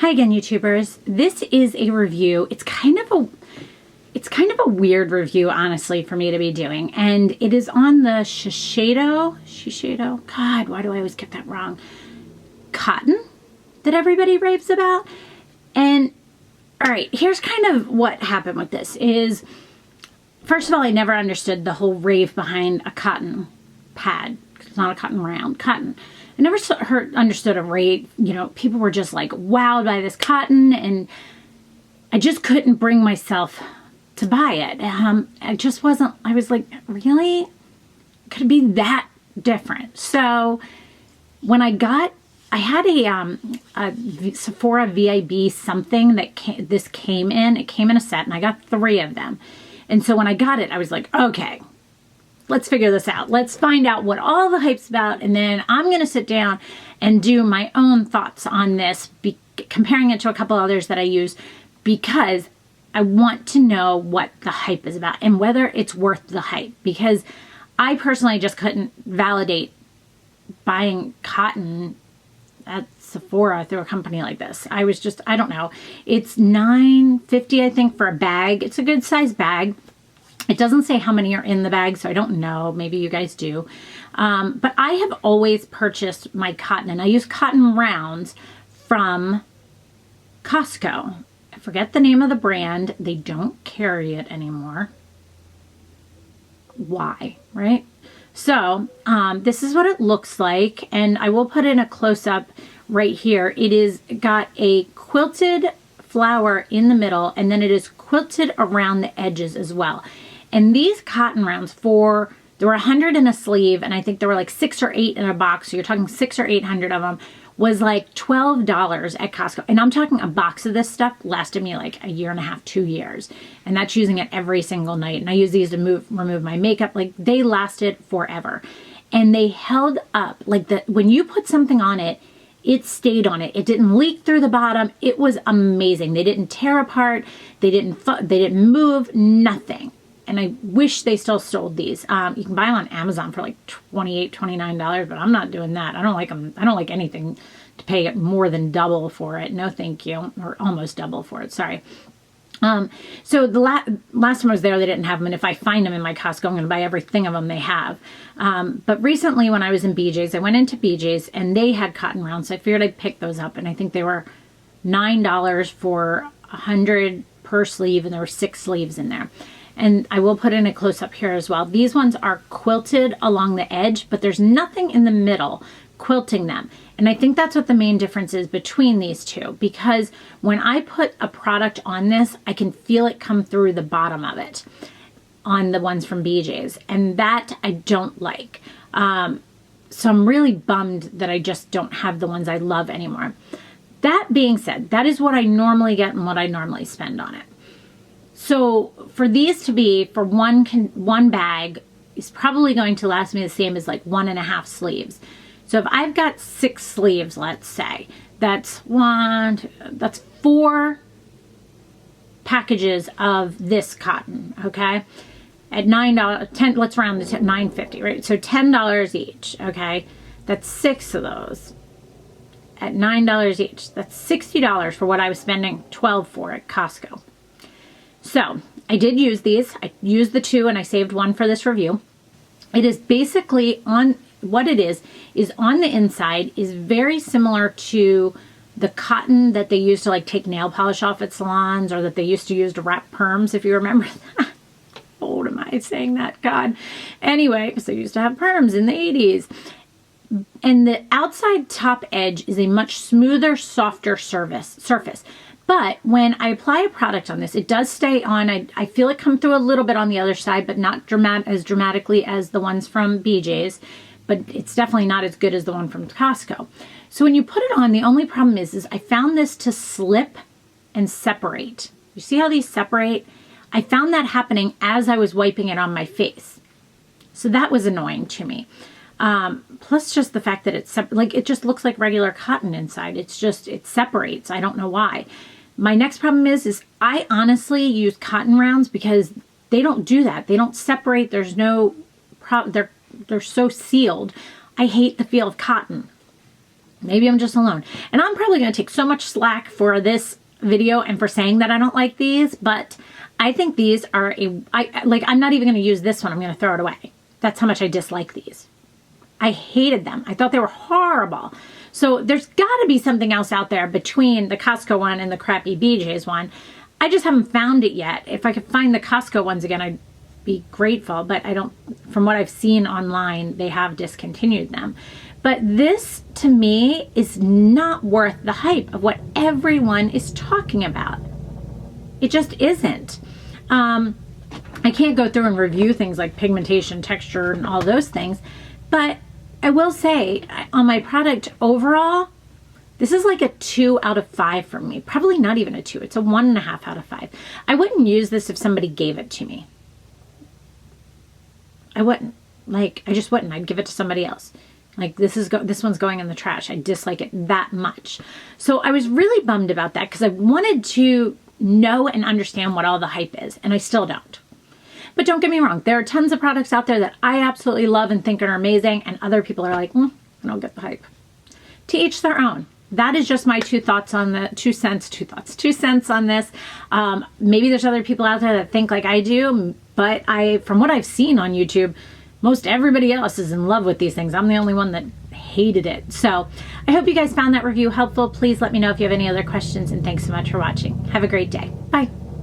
Hi again, YouTubers. This is a review. It's kind of a weird review, honestly, for me to be doing. And it is on the Shiseido, God, why do I always get that wrong? Cotton that everybody raves about. And all right, here's kind of what happened with this is, first of all, I never understood the whole rave behind a cotton pad. It's not a cotton round, cotton. I never understood a rave. You know, people were just like wowed by this cotton, and I just couldn't bring myself to buy it. I just wasn't, I was like, really? Could it be that different? So when I had a Sephora VIB something that came in. It came in a set, and I got 3 of them. And so when I got it, I was like, okay, let's figure this out. Let's find out what all the hype's about, and then I'm going to sit down and do my own thoughts on this, comparing it to a couple others that I use, because I want to know what the hype is about and whether it's worth the hype, because I personally just couldn't validate buying cotton at Sephora through a company like this. I was just, I don't know. It's $9.50, I think, for a bag. It's a good size bag. It doesn't say how many are in the bag, so I don't know. Maybe you guys do. But I have always purchased my cotton, and I use cotton rounds from Costco. I forget the name of the brand. They don't carry it anymore. Why, right? So this is what it looks like, and I will put in a close-up right here. It is got a quilted flower in the middle, and then it is quilted around the edges as well. And these cotton rounds, there were 100 in a sleeve, and I think there were like 6 or 8 in a box, so you're talking 600 or 800 of them, was like $12 at Costco. And I'm talking a box of this stuff lasted me like a year and a half, 2 years. And that's using it every single night. And I use these to remove my makeup. Like, they lasted forever. And they held up. Like, when you put something on it, it stayed on it. It didn't leak through the bottom. It was amazing. They didn't tear apart. They didn't move, nothing. And I wish they still sold these. You can buy them on Amazon for like $28, $29, but I'm not doing that. I don't like them. I don't like anything to pay more than double for it. No, thank you. Or almost double for it. Sorry. So the last time I was there, they didn't have them. And if I find them in my Costco, I'm going to buy everything of them they have. But recently when I was in BJ's, I went into BJ's and they had cotton rounds. So I figured I'd pick those up. And I think they were $9 for 100 per sleeve. And there were 6 sleeves in there. And I will put in a close-up here as well. These ones are quilted along the edge, but there's nothing in the middle quilting them. And I think that's what the main difference is between these two, because when I put a product on this, I can feel it come through the bottom of it on the ones from BJ's. And that I don't like. So I'm really bummed that I just don't have the ones I love anymore. That being said, that is what I normally get and what I normally spend on it. So for these to be, for one bag, is probably going to last me the same as like 1.5 sleeves. So if I've got 6 sleeves, let's say, that's 4 packages of this cotton, okay? At $9, let's round it to $9.50, right? So $10 each, okay? That's 6 of those at $9 each. That's $60 for what I was spending $12 for at Costco. So I did use these. I used the 2 and I saved 1 for this review. It is basically what it is on the inside is very similar to the cotton that they used to like take nail polish off at salons, or that they used to use to wrap perms, if you remember that. How old am I saying that? God. Anyway, because they used to have perms in the 80s. And the outside top edge is a much smoother, softer surface. But when I apply a product on this, it does stay on. I feel it come through a little bit on the other side, but not as dramatically as the ones from BJ's. But it's definitely not as good as the one from Costco. So when you put it on, the only problem is I found this to slip and separate. You see how these separate? I found that happening as I was wiping it on my face. So that was annoying to me. Plus just the fact that it just looks like regular cotton inside. It separates. I don't know why. My next problem is I honestly use cotton rounds because they don't do that. They don't separate. There's no, they're so sealed. I hate the feel of cotton. Maybe I'm just alone. And I'm probably going to take so much slack for this video and for saying that I don't like these, but I think these are I'm not even going to use this one. I'm going to throw it away. That's how much I dislike these. I hated them. I thought they were horrible. So there's got to be something else out there between the Costco one and the crappy BJ's one. I just haven't found it yet. If I could find the Costco ones again, I'd be grateful, but I don't, from what I've seen online, they have discontinued them. But this, to me, is not worth the hype of what everyone is talking about. It just isn't. I can't go through and review things like pigmentation, texture, and all those things, but I will say, on my product overall, this is like a 2 out of 5 for me. Probably not even a 2. It's a 1.5 out of 5. I wouldn't use this if somebody gave it to me. I wouldn't. Like, I just wouldn't. I'd give it to somebody else. Like, this one's going in the trash. I dislike it that much. So I was really bummed about that because I wanted to know and understand what all the hype is, and I still don't. But don't get me wrong. There are tons of products out there that I absolutely love and think are amazing, and other people are like, I don't get the hype. To each their own. That is just my 2 cents on this. Maybe there's other people out there that think like I do, but from what I've seen on YouTube, most everybody else is in love with these things. I'm the only one that hated it. So I hope you guys found that review helpful. Please let me know if you have any other questions, and thanks so much for watching. Have a great day. Bye.